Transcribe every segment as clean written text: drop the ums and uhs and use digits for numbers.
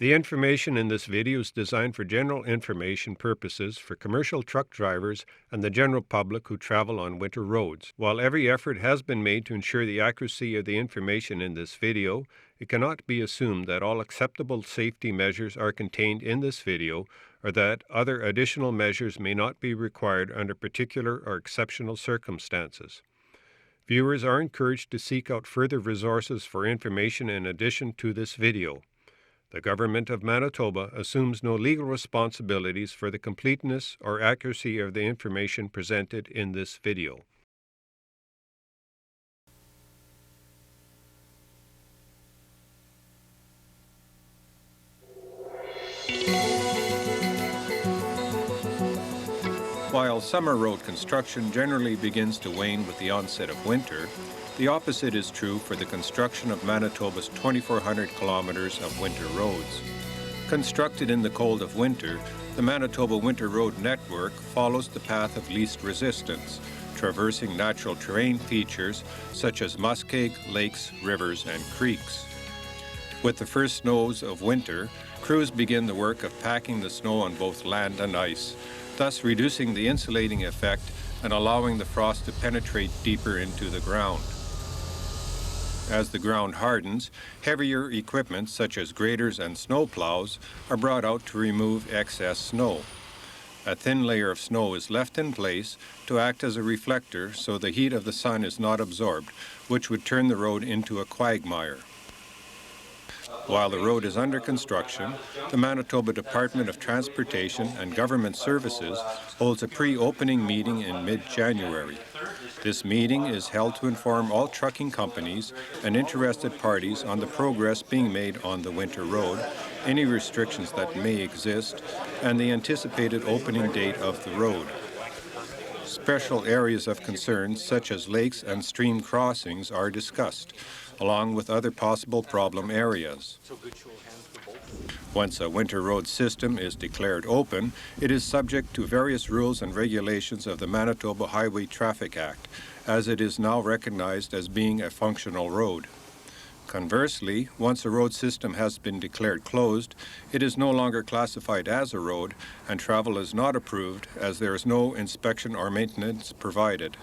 The information in this video is designed for general information purposes for commercial truck drivers and the general public who travel on winter roads. While every effort has been made to ensure the accuracy of the information in this video, it cannot be assumed that all acceptable safety measures are contained in this video or that other additional measures may not be required under particular or exceptional circumstances. Viewers are encouraged to seek out further resources for information in addition to this video. The Government of Manitoba assumes no legal responsibilities for the completeness or accuracy of the information presented in this video. While summer road construction generally begins to wane with the onset of winter, the opposite is true for the construction of Manitoba's 2,400 kilometers of winter roads. Constructed in the cold of winter, the Manitoba Winter Road Network follows the path of least resistance, traversing natural terrain features such as muskeg, lakes, rivers, and creeks. With the first snows of winter, crews begin the work of packing the snow on both land and ice, thus reducing the insulating effect and allowing the frost to penetrate deeper into the ground. As the ground hardens, heavier equipment such as graders and snow plows are brought out to remove excess snow. A thin layer of snow is left in place to act as a reflector so the heat of the sun is not absorbed, which would turn the road into a quagmire. While the road is under construction, the Manitoba Department of Transportation and Government Services holds a pre-opening meeting in mid-January. This meeting is held to inform all trucking companies and interested parties on the progress being made on the winter road, any restrictions that may exist, and the anticipated opening date of the road. Special areas of concern, such as lakes and stream crossings, are discussed, along with other possible problem areas. Once a winter road system is declared open, it is subject to various rules and regulations of the Manitoba Highway Traffic Act, as it is now recognized as being a functional road. Conversely, once a road system has been declared closed, it is no longer classified as a road, and travel is not approved as there is no inspection or maintenance provided.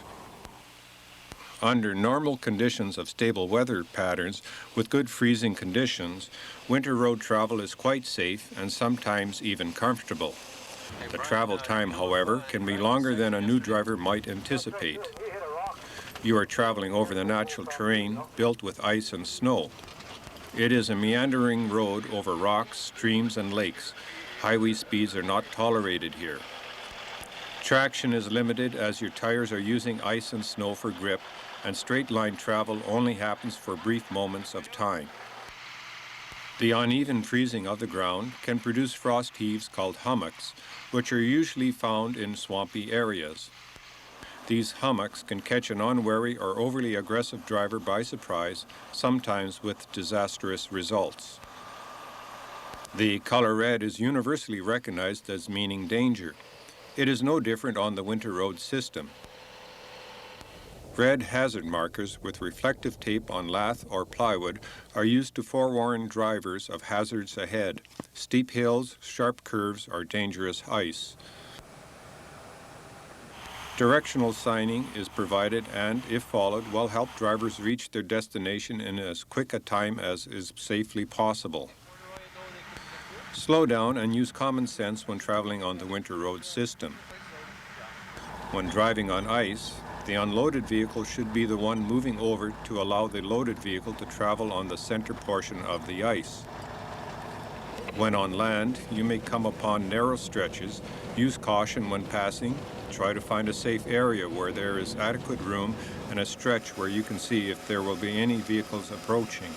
Under normal conditions of stable weather patterns with good freezing conditions, winter road travel is quite safe and sometimes even comfortable. The travel time, however, can be longer than a new driver might anticipate. You are traveling over the natural terrain built with ice and snow. It is a meandering road over rocks, streams, and lakes. Highway speeds are not tolerated here. Traction is limited as your tires are using ice and snow for grip, and straight-line travel only happens for brief moments of time. The uneven freezing of the ground can produce frost heaves called hummocks, which are usually found in swampy areas. These hummocks can catch an unwary or overly aggressive driver by surprise, sometimes with disastrous results. The color red is universally recognized as meaning danger. It is no different on the winter road system. Red hazard markers with reflective tape on lath or plywood are used to forewarn drivers of hazards ahead. Steep hills, sharp curves, or dangerous ice. Directional signing is provided and, if followed, will help drivers reach their destination in as quick a time as is safely possible. Slow down and use common sense when traveling on the winter road system. When driving on ice, the unloaded vehicle should be the one moving over to allow the loaded vehicle to travel on the center portion of the ice. When on land, you may come upon narrow stretches. Use caution when passing. Try to find a safe area where there is adequate room and a stretch where you can see if there will be any vehicles approaching.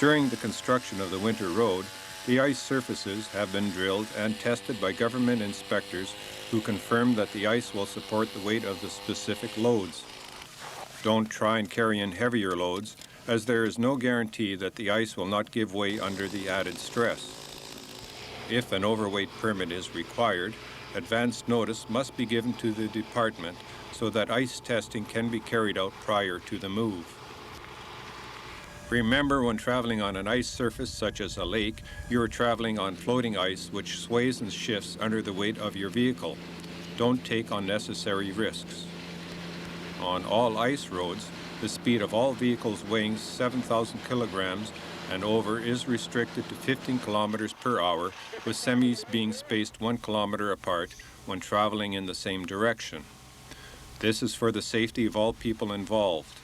During the construction of the winter road, the ice surfaces have been drilled and tested by government inspectors who confirm that the ice will support the weight of the specific loads. Don't try and carry in heavier loads, as there is no guarantee that the ice will not give way under the added stress. If an overweight permit is required, advance notice must be given to the department so that ice testing can be carried out prior to the move. Remember, when traveling on an ice surface such as a lake, you are traveling on floating ice which sways and shifts under the weight of your vehicle. Don't take unnecessary risks. On all ice roads, the speed of all vehicles weighing 7,000 kilograms and over is restricted to 15 kilometers per hour, with semis being spaced 1 kilometer apart when traveling in the same direction. This is for the safety of all people involved.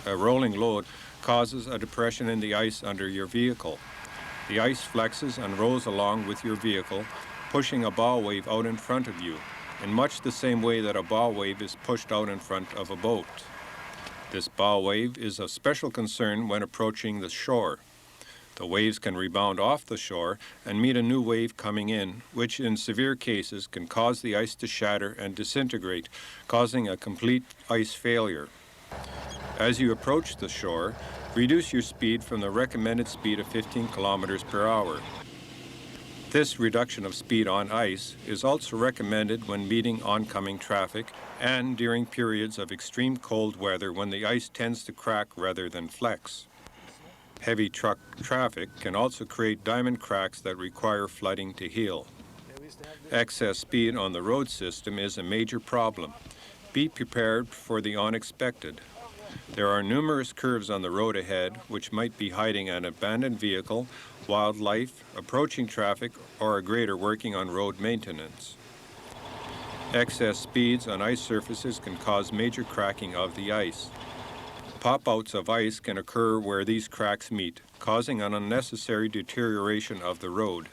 A rolling load causes a depression in the ice under your vehicle. The ice flexes and rolls along with your vehicle, pushing a bow wave out in front of you, in much the same way that a bow wave is pushed out in front of a boat. This bow wave is of special concern when approaching the shore. The waves can rebound off the shore and meet a new wave coming in, which in severe cases can cause the ice to shatter and disintegrate, causing a complete ice failure. As you approach the shore, reduce your speed from the recommended speed of 15 kilometers per hour. This reduction of speed on ice is also recommended when meeting oncoming traffic and during periods of extreme cold weather when the ice tends to crack rather than flex. Heavy truck traffic can also create diamond cracks that require flooding to heal. Excess speed on the road system is a major problem. Be prepared for the unexpected. There are numerous curves on the road ahead which might be hiding an abandoned vehicle, wildlife, approaching traffic, or a grader working on road maintenance. Excess speeds on ice surfaces can cause major cracking of the ice. Pop-outs of ice can occur where these cracks meet, causing an unnecessary deterioration of the road.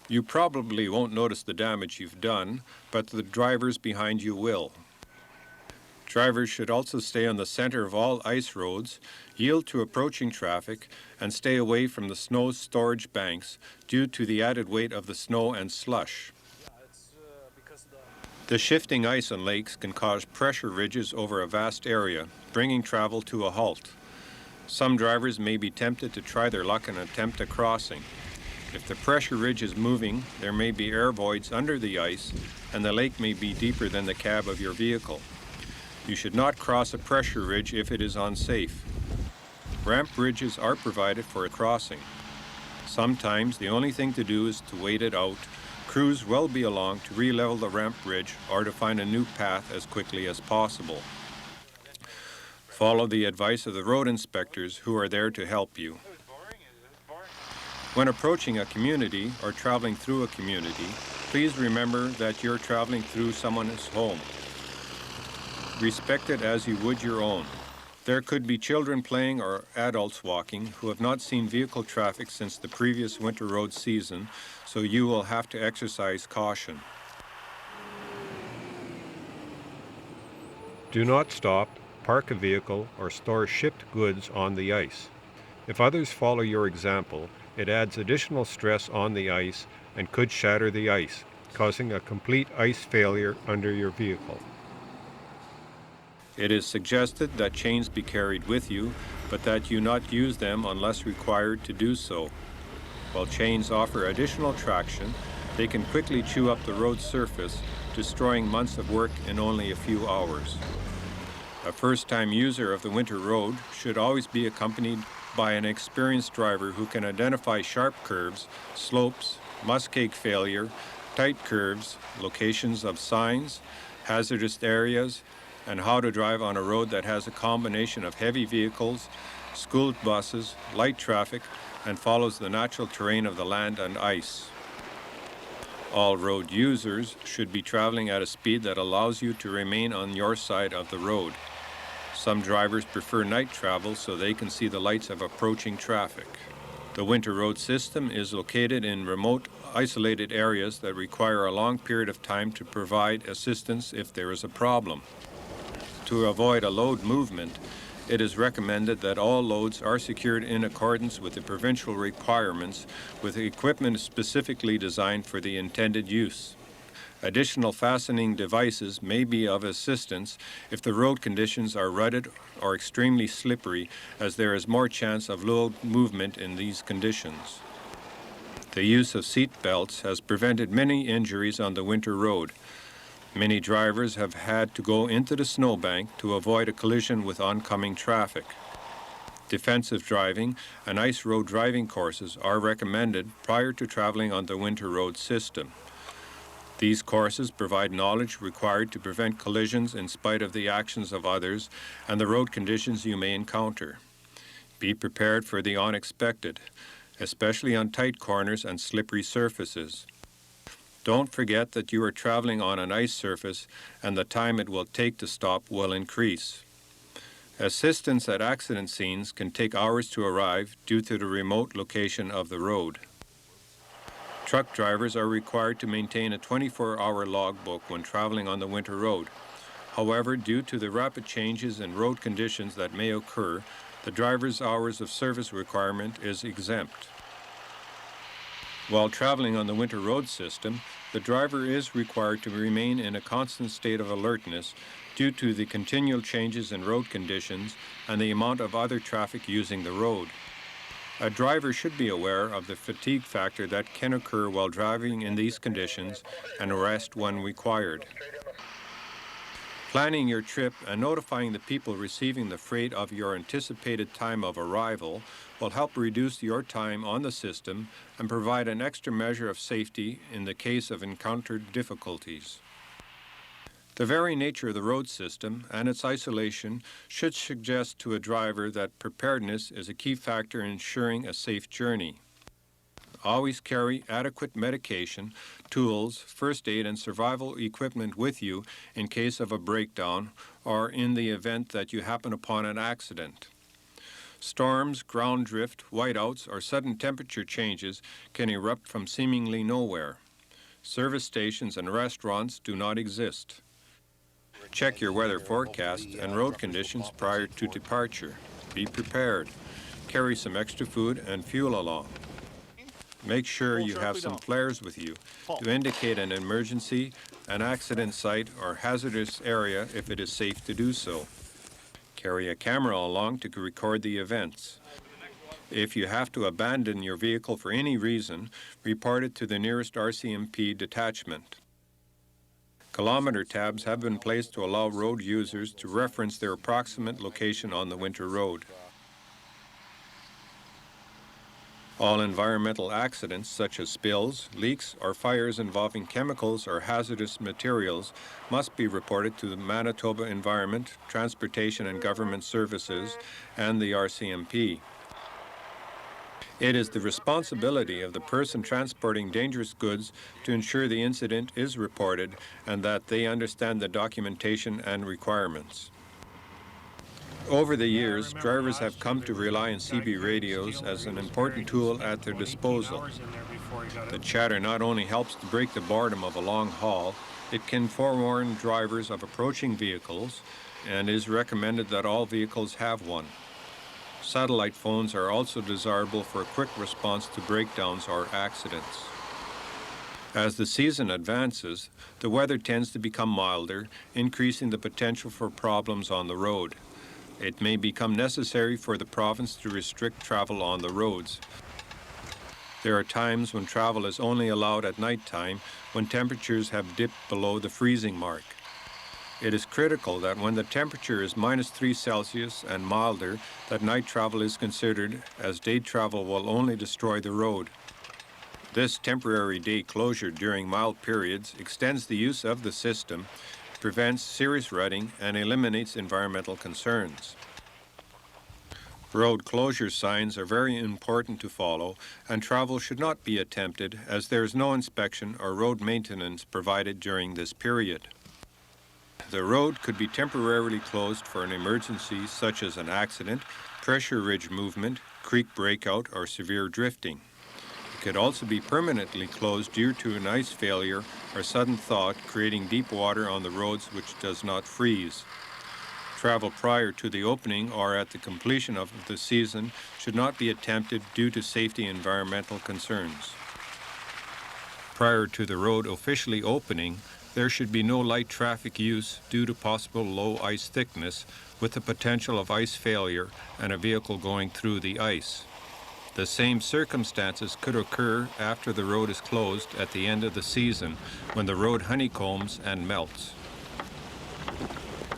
You probably won't notice the damage you've done, but the drivers behind you will. Drivers should also stay on the center of all ice roads, yield to approaching traffic, and stay away from the snow storage banks due to the added weight of the snow and slush. The shifting ice on lakes can cause pressure ridges over a vast area, bringing travel to a halt. Some drivers may be tempted to try their luck and attempt a crossing. If the pressure ridge is moving, there may be air voids under the ice, and the lake may be deeper than the cab of your vehicle. You should not cross a pressure ridge if it is unsafe. Ramp bridges are provided for a crossing. Sometimes the only thing to do is to wait it out. Crews will be along to re-level the ramp bridge or to find a new path as quickly as possible. Follow the advice of the road inspectors who are there to help you. When approaching a community or traveling through a community, please remember that you're traveling through someone's home. Respect it as you would your own. There could be children playing or adults walking who have not seen vehicle traffic since the previous winter road season, so you will have to exercise caution. Do not stop, park a vehicle, or store shipped goods on the ice. If others follow your example, it adds additional stress on the ice and could shatter the ice, causing a complete ice failure under your vehicle. It is suggested that chains be carried with you, but that you not use them unless required to do so. While chains offer additional traction, they can quickly chew up the road surface, destroying months of work in only a few hours. A first-time user of the winter road should always be accompanied by an experienced driver who can identify sharp curves, slopes, muskeg failure, tight curves, locations of signs, hazardous areas, and how to drive on a road that has a combination of heavy vehicles, school buses, light traffic, and follows the natural terrain of the land and ice. All road users should be traveling at a speed that allows you to remain on your side of the road. Some drivers prefer night travel so they can see the lights of approaching traffic. The winter road system is located in remote, isolated areas that require a long period of time to provide assistance if there is a problem. To avoid a load movement, it is recommended that all loads are secured in accordance with the provincial requirements with equipment specifically designed for the intended use. Additional fastening devices may be of assistance if the road conditions are rutted or extremely slippery, as there is more chance of load movement in these conditions. The use of seat belts has prevented many injuries on the winter road. Many drivers have had to go into the snowbank to avoid a collision with oncoming traffic. Defensive driving and ice road driving courses are recommended prior to traveling on the winter road system. These courses provide knowledge required to prevent collisions in spite of the actions of others and the road conditions you may encounter. Be prepared for the unexpected, especially on tight corners and slippery surfaces. Don't forget that you are traveling on an ice surface and the time it will take to stop will increase. Assistance at accident scenes can take hours to arrive due to the remote location of the road. Truck drivers are required to maintain a 24-hour logbook when traveling on the winter road. However, due to the rapid changes in road conditions that may occur, the driver's hours of service requirement is exempt. While traveling on the winter road system, the driver is required to remain in a constant state of alertness due to the continual changes in road conditions and the amount of other traffic using the road. A driver should be aware of the fatigue factor that can occur while driving in these conditions and rest when required. Planning your trip and notifying the people receiving the freight of your anticipated time of arrival will help reduce your time on the system and provide an extra measure of safety in the case of encountered difficulties. The very nature of the road system and its isolation should suggest to a driver that preparedness is a key factor in ensuring a safe journey. Always carry adequate medication, tools, first aid, and survival equipment with you in case of a breakdown or in the event that you happen upon an accident. Storms, ground drift, whiteouts, or sudden temperature changes can erupt from seemingly nowhere. Service stations and restaurants do not exist. Check your weather forecast and road conditions prior to departure. Be prepared. Carry some extra food and fuel along. Make sure you have some flares with you to indicate an emergency, an accident site, or hazardous area if it is safe to do so. Carry a camera along to record the events. If you have to abandon your vehicle for any reason, report it to the nearest RCMP detachment. Kilometer tabs have been placed to allow road users to reference their approximate location on the winter road. All environmental accidents such as spills, leaks, or fires involving chemicals or hazardous materials must be reported to the Manitoba Environment, Transportation and Government Services and the RCMP. It is the responsibility of the person transporting dangerous goods to ensure the incident is reported and that they understand the documentation and requirements. Over the years, drivers have come to rely on CB radios as an important tool at their disposal. The chatter not only helps to break the boredom of a long haul, it can forewarn drivers of approaching vehicles and is recommended that all vehicles have one. Satellite phones are also desirable for a quick response to breakdowns or accidents. As the season advances, the weather tends to become milder, increasing the potential for problems on the road. It may become necessary for the province to restrict travel on the roads. There are times when travel is only allowed at night time when temperatures have dipped below the freezing mark. It is critical that when the temperature is -3 Celsius and milder, that night travel is considered, as day travel will only destroy the road. This temporary day closure during mild periods extends the use of the system, prevents serious rutting, and eliminates environmental concerns. Road closure signs are very important to follow, and travel should not be attempted as there is no inspection or road maintenance provided during this period. The road could be temporarily closed for an emergency such as an accident, pressure ridge movement, creek breakout, or severe drifting. It could also be permanently closed due to an ice failure or sudden thaw, creating deep water on the roads which does not freeze. Travel prior to the opening or at the completion of the season should not be attempted due to safety and environmental concerns. Prior to the road officially opening, there should be no light traffic use due to possible low ice thickness with the potential of ice failure and a vehicle going through the ice. The same circumstances could occur after the road is closed at the end of the season when the road honeycombs and melts.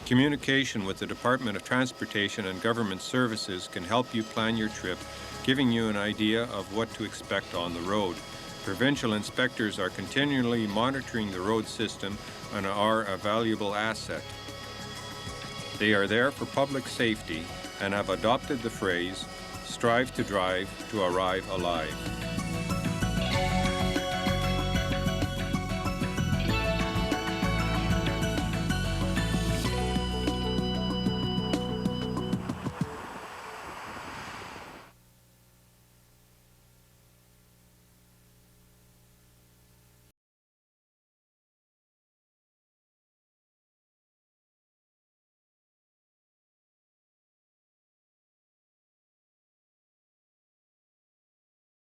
Communication with the Department of Transportation and Government Services can help you plan your trip, giving you an idea of what to expect on the road. Provincial inspectors are continually monitoring the road system and are a valuable asset. They are there for public safety and have adopted the phrase, "Strive to drive to arrive alive."